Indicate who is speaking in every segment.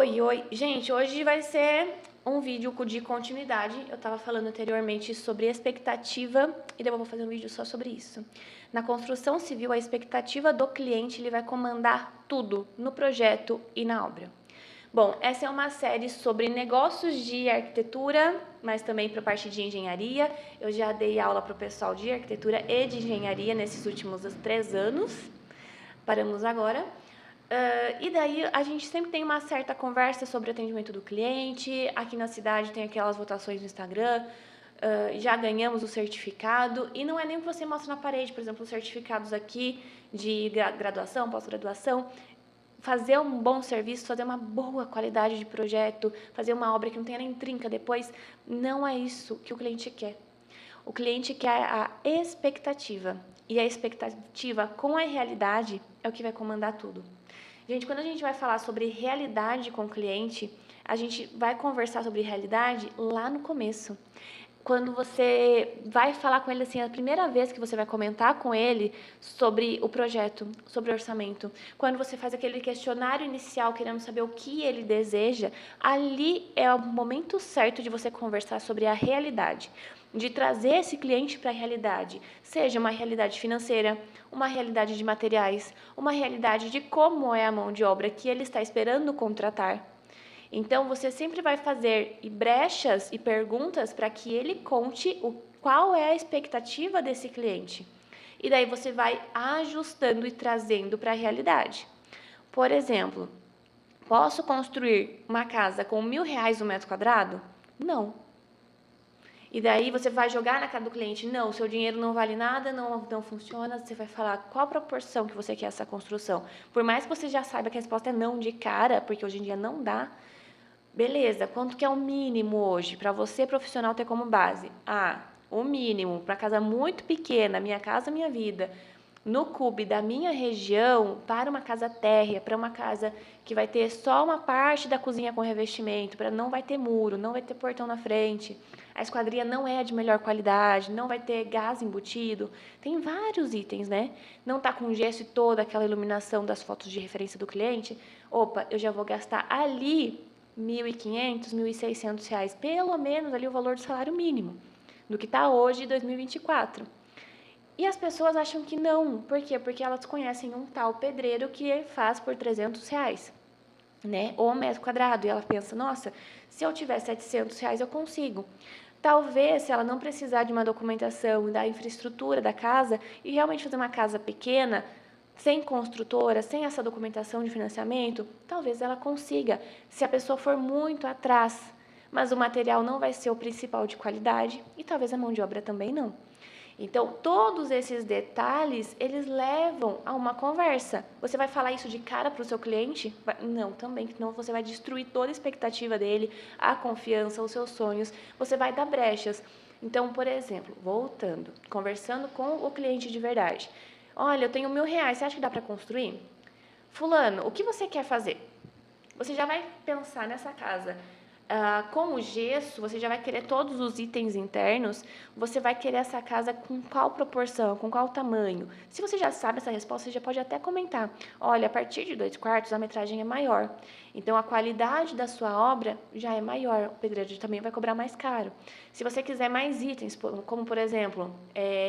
Speaker 1: Oi. Gente, hoje vai ser um vídeo de continuidade. Eu estava falando anteriormente sobre expectativa e daí eu vou fazer um vídeo só sobre isso. Na construção civil, a expectativa do cliente ele vai comandar tudo no projeto e na obra. Bom, essa é uma série sobre negócios de arquitetura, mas também para a parte de engenharia. Eu já dei aula para o pessoal de arquitetura e de engenharia nesses últimos 3 anos. Paramos agora. E daí a gente sempre tem uma certa conversa sobre atendimento do cliente. Aqui na cidade tem aquelas votações no Instagram. Já ganhamos o certificado. E não é nem o que você mostra na parede, por exemplo, os certificados aqui de graduação, pós-graduação. Fazer um bom serviço, fazer uma boa qualidade de projeto, fazer uma obra que não tenha nem trinca depois, não é isso que o cliente quer. O cliente quer a expectativa. E a expectativa com a realidade é o que vai comandar tudo. Gente, quando a gente vai falar sobre realidade com o cliente, a gente vai conversar sobre realidade lá no começo. Quando você vai falar com ele assim, a primeira vez que você vai comentar com ele sobre o projeto, sobre o orçamento, quando você faz aquele questionário inicial querendo saber o que ele deseja, ali é o momento certo de você conversar sobre a realidade, de trazer esse cliente para a realidade, seja uma realidade financeira, uma realidade de materiais, uma realidade de como é a mão de obra que ele está esperando contratar. Então, você sempre vai fazer brechas e perguntas para que ele conte qual é a expectativa desse cliente. E daí você vai ajustando e trazendo para a realidade. Por exemplo, posso construir uma casa com R$1.000 o metro quadrado? Não. E daí você vai jogar na cara do cliente, não, seu dinheiro não vale nada, não funciona, você vai falar qual proporção que você quer essa construção. Por mais que você já saiba que a resposta é não de cara, porque hoje em dia não dá, beleza, quanto que é o mínimo hoje para você profissional ter como base? O mínimo para casa muito pequena, Minha Casa Minha Vida, no CUB da minha região, para uma casa térrea, para uma casa que vai ter só uma parte da cozinha com revestimento, para não vai ter muro, não vai ter portão na frente, a esquadria não é de melhor qualidade, não vai ter gás embutido, tem vários itens, né? Não tá com gesso e toda aquela iluminação das fotos de referência do cliente, opa, eu já vou gastar ali R$1.500, R$1.600, pelo menos ali o valor do salário mínimo, do que está hoje em 2024. E as pessoas acham que não. Por quê? Porque elas conhecem um tal pedreiro que faz por R$300, né? Ou metro quadrado. E ela pensa, nossa, se eu tiver R$700 eu consigo. Talvez, se ela não precisar de uma documentação da infraestrutura da casa e realmente fazer uma casa pequena, sem construtora, sem essa documentação de financiamento, talvez ela consiga, se a pessoa for muito atrás. Mas o material não vai ser o principal de qualidade e talvez a mão de obra também não. Então, todos esses detalhes, eles levam a uma conversa. Você vai falar isso de cara para o seu cliente? Não, também, senão você vai destruir toda a expectativa dele, a confiança, os seus sonhos, você vai dar brechas. Então, por exemplo, voltando, conversando com o cliente de verdade. Olha, eu tenho R$1.000, você acha que dá para construir? Fulano, o que você quer fazer? Você já vai pensar nessa casa. Com o gesso, você já vai querer todos os itens internos, você vai querer essa casa com qual proporção, com qual tamanho. Se você já sabe essa resposta, você já pode até comentar. Olha, a partir de 2/4, a metragem é maior. Então, a qualidade da sua obra já é maior. O pedreiro também vai cobrar mais caro. Se você quiser mais itens, como, por exemplo,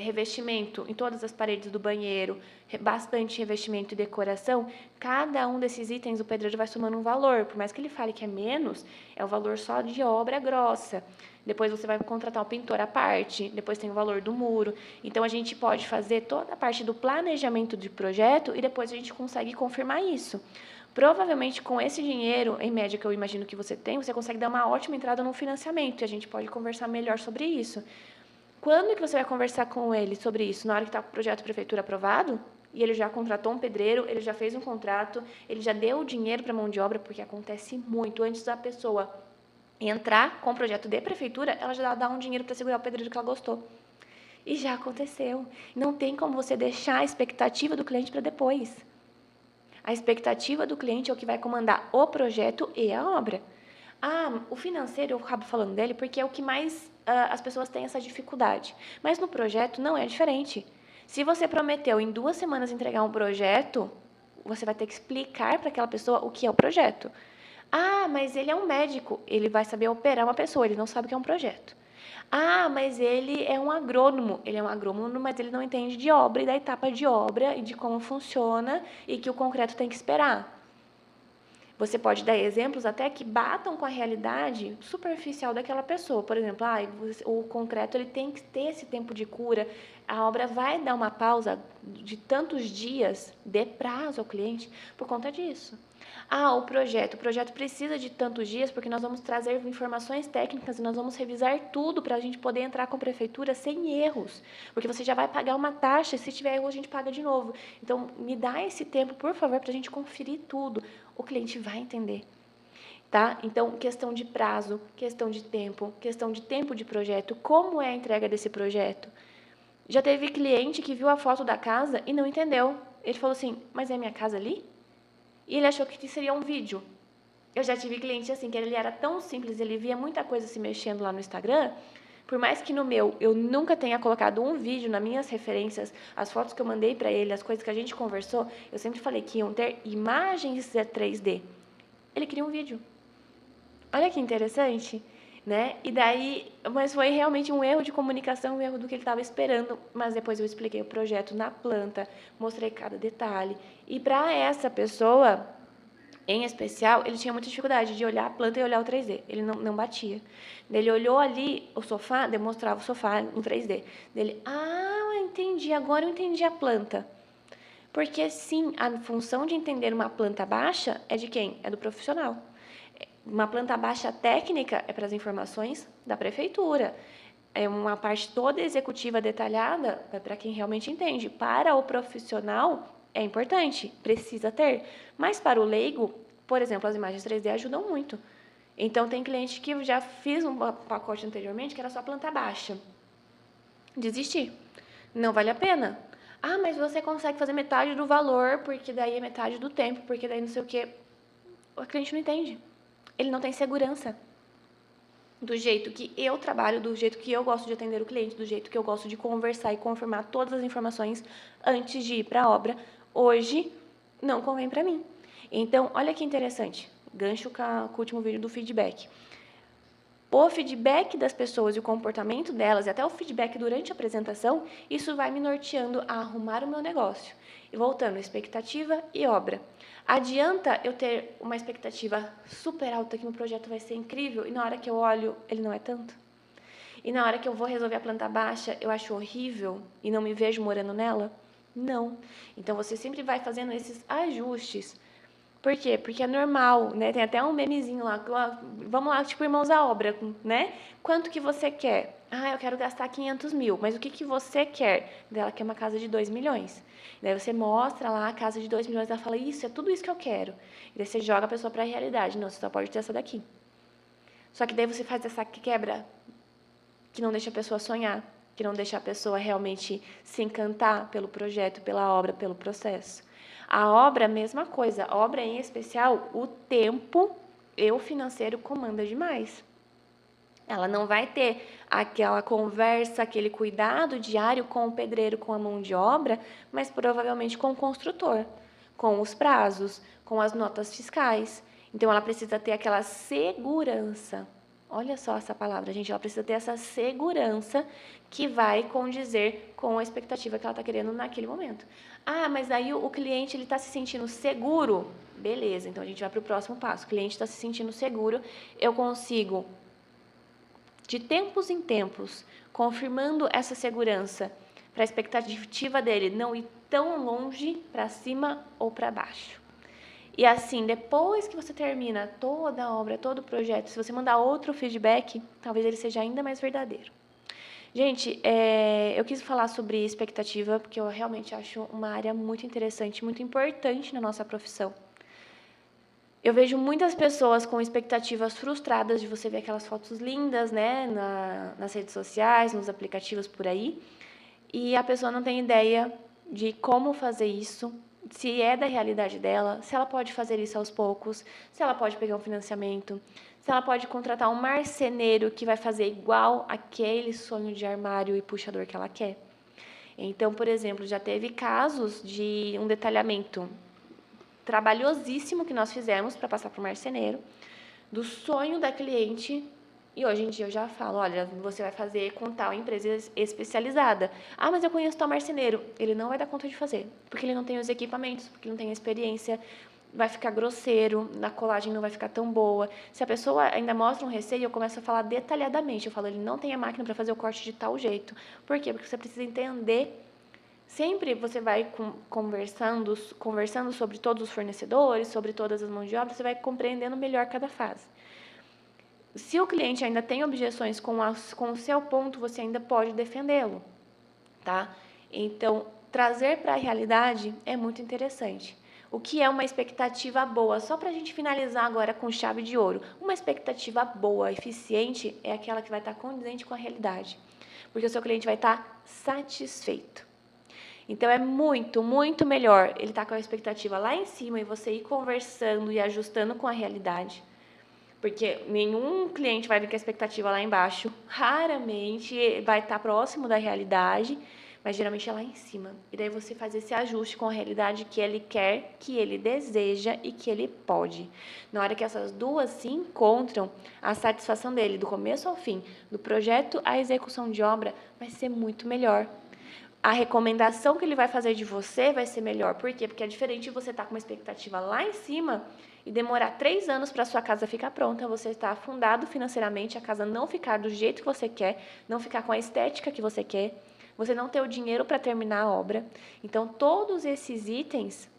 Speaker 1: revestimento em todas as paredes do banheiro, bastante revestimento e decoração, cada um desses itens o pedreiro vai somando um valor. Por mais que ele fale que é menos, é o valor só de obra grossa. Depois você vai contratar um pintor à parte, depois tem o valor do muro. Então, a gente pode fazer toda a parte do planejamento de projeto e depois a gente consegue confirmar isso. Provavelmente, com esse dinheiro, em média, que eu imagino que você tem, você consegue dar uma ótima entrada no financiamento e a gente pode conversar melhor sobre isso. Quando que você vai conversar com ele sobre isso? Na hora que está com o projeto prefeitura aprovado? E ele já contratou um pedreiro, ele já fez um contrato, ele já deu o dinheiro para a mão de obra, porque acontece muito. Antes da pessoa entrar com o projeto de prefeitura, ela já dá um dinheiro para segurar o pedreiro que ela gostou. E já aconteceu. Não tem como você deixar a expectativa do cliente para depois. A expectativa do cliente é o que vai comandar o projeto e a obra. O financeiro, eu acabo falando dele porque é o que mais as pessoas têm essa dificuldade. Mas no projeto não é diferente. Se você prometeu em 2 semanas entregar um projeto, você vai ter que explicar para aquela pessoa o que é o projeto. Ah, mas ele é um médico, ele vai saber operar uma pessoa, ele não sabe o que é um projeto. Ah, mas ele é um agrônomo. Ele é um agrônomo, mas ele não entende de obra e da etapa de obra e de como funciona e que o concreto tem que esperar. Você pode dar exemplos até que batam com a realidade superficial daquela pessoa. Por exemplo, o concreto ele tem que ter esse tempo de cura. A obra vai dar uma pausa de tantos dias, dê prazo ao cliente por conta disso. O projeto precisa de tantos dias porque nós vamos trazer informações técnicas e nós vamos revisar tudo para a gente poder entrar com a prefeitura sem erros. Porque você já vai pagar uma taxa e se tiver erro a gente paga de novo. Então, me dá esse tempo, por favor, para a gente conferir tudo. O cliente vai entender. Tá? Então, questão de prazo, questão de tempo de projeto, como é a entrega desse projeto. Já teve cliente que viu a foto da casa e não entendeu. Ele falou assim, mas é minha casa ali? E ele achou que seria um vídeo. Eu já tive cliente assim, que ele era tão simples, ele via muita coisa se mexendo lá no Instagram, por mais que no meu eu nunca tenha colocado um vídeo nas minhas referências, as fotos que eu mandei para ele, as coisas que a gente conversou, eu sempre falei que iam ter imagens 3D. Ele queria um vídeo. Olha que interessante, né? E daí, mas foi realmente um erro de comunicação, um erro do que ele estava esperando, mas depois eu expliquei o projeto na planta, mostrei cada detalhe. E para essa pessoa, em especial, ele tinha muita dificuldade de olhar a planta e olhar o 3D. Ele não batia. Ele olhou ali o sofá, demonstrava o sofá no 3D. Ele, entendi, agora eu entendi a planta. Porque sim, a função de entender uma planta baixa é de quem? É do profissional. Uma planta baixa técnica é para as informações da prefeitura. É uma parte toda executiva detalhada é para quem realmente entende. Para o profissional é importante, precisa ter. Mas para o leigo, por exemplo, as imagens 3D ajudam muito. Então, tem cliente que já fiz um pacote anteriormente que era só planta baixa. Desistir. Não vale a pena. Ah, mas você consegue fazer metade do valor, porque daí é metade do tempo, porque daí não sei o quê. O cliente não entende. Ele não tem segurança. Do jeito que eu trabalho, do jeito que eu gosto de atender o cliente, do jeito que eu gosto de conversar e confirmar todas as informações antes de ir para a obra, hoje não convém para mim. Então, olha que interessante, gancho com o último vídeo do feedback. O feedback das pessoas e o comportamento delas, e até o feedback durante a apresentação, isso vai me norteando a arrumar o meu negócio. E voltando, expectativa e obra. Adianta eu ter uma expectativa super alta que o projeto vai ser incrível e na hora que eu olho, ele não é tanto? E na hora que eu vou resolver a planta baixa, eu acho horrível e não me vejo morando nela? Não. Então, você sempre vai fazendo esses ajustes. Por quê? Porque é normal, né? Tem até um memezinho lá, vamos lá, tipo, irmãos à obra, né? Quanto que você quer? Eu quero gastar 500 mil, mas o que que você quer? Ela quer uma casa de 2 milhões. Daí você mostra lá a casa de 2 milhões, ela fala, isso, é tudo isso que eu quero. E daí você joga a pessoa para a realidade, não, você só pode ter essa daqui. Só que daí você faz essa quebra que não deixa a pessoa sonhar, que não deixa a pessoa realmente se encantar pelo projeto, pela obra, pelo processo. A obra, a mesma coisa. A obra, em especial, o tempo e o financeiro comanda demais. Ela não vai ter aquela conversa, aquele cuidado diário com o pedreiro, com a mão de obra, mas provavelmente com o construtor, com os prazos, com as notas fiscais. Então, ela precisa ter aquela segurança. Olha só essa palavra, gente. Ela precisa ter essa segurança que vai condizer com a expectativa que ela está querendo naquele momento. Mas aí o cliente está se sentindo seguro? Beleza, então a gente vai para o próximo passo. O cliente está se sentindo seguro, eu consigo, de tempos em tempos, confirmando essa segurança para a expectativa dele não ir tão longe para cima ou para baixo. E assim, depois que você termina toda a obra, todo o projeto, se você mandar outro feedback, talvez ele seja ainda mais verdadeiro. Gente, eu quis falar sobre expectativa, porque eu realmente acho uma área muito interessante, muito importante na nossa profissão. Eu vejo muitas pessoas com expectativas frustradas de você ver aquelas fotos lindas, né, nas redes sociais, nos aplicativos por aí, e a pessoa não tem ideia de como fazer isso, se é da realidade dela, se ela pode fazer isso aos poucos, se ela pode pegar um financiamento, se ela pode contratar um marceneiro que vai fazer igual aquele sonho de armário e puxador que ela quer. Então, por exemplo, já teve casos de um detalhamento trabalhosíssimo que nós fizemos para passar para o marceneiro, do sonho da cliente. E hoje em dia eu já falo, olha, você vai fazer com tal empresa especializada. Ah, mas eu conheço tal marceneiro. Ele não vai dar conta de fazer, porque ele não tem os equipamentos, porque ele não tem a experiência, vai ficar grosseiro, na colagem não vai ficar tão boa. Se a pessoa ainda mostra um receio, eu começo a falar detalhadamente. Eu falo, ele não tem a máquina para fazer o corte de tal jeito. Por quê? Porque você precisa entender. Sempre você vai conversando sobre todos os fornecedores, sobre todas as mãos de obra, você vai compreendendo melhor cada fase. Se o cliente ainda tem objeções com o seu ponto, você ainda pode defendê-lo, tá? Então, trazer para a realidade é muito interessante. O que é uma expectativa boa? Só para a gente finalizar agora com chave de ouro. Uma expectativa boa, eficiente, é aquela que vai estar condizente com a realidade. Porque o seu cliente vai estar satisfeito. Então, é muito, muito melhor ele estar com a expectativa lá em cima e você ir conversando e ajustando com a realidade. Porque nenhum cliente vai vir com a expectativa lá embaixo. Raramente vai estar próximo da realidade, mas geralmente é lá em cima. E daí você faz esse ajuste com a realidade que ele quer, que ele deseja e que ele pode. Na hora que essas duas se encontram, a satisfação dele, do começo ao fim, do projeto à execução de obra, vai ser muito melhor. A recomendação que ele vai fazer de você vai ser melhor. Por quê? Porque é diferente de você estar com uma expectativa lá em cima e demorar 3 anos para a sua casa ficar pronta, você estar afundado financeiramente, a casa não ficar do jeito que você quer, não ficar com a estética que você quer, você não ter o dinheiro para terminar a obra. Então, todos esses itens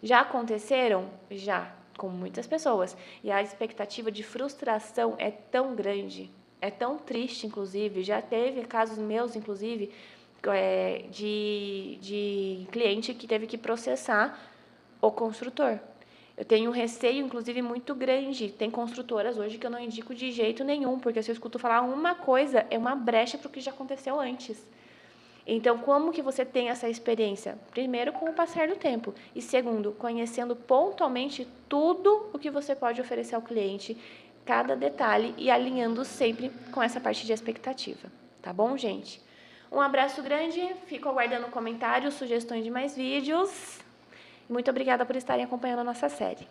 Speaker 1: já aconteceram? Já, com muitas pessoas. E a expectativa de frustração é tão grande, é tão triste, inclusive. Já teve casos meus, inclusive, de cliente que teve que processar o construtor. Eu tenho um receio, inclusive, muito grande. Tem construtoras hoje que eu não indico de jeito nenhum, porque se eu escuto falar uma coisa, é uma brecha para o que já aconteceu antes. Então, como que você tem essa experiência? Primeiro, com o passar do tempo. E segundo, conhecendo pontualmente tudo o que você pode oferecer ao cliente, cada detalhe, e alinhando sempre com essa parte de expectativa. Tá bom, gente? Um abraço grande, fico aguardando comentários, sugestões de mais vídeos. Muito obrigada por estarem acompanhando a nossa série.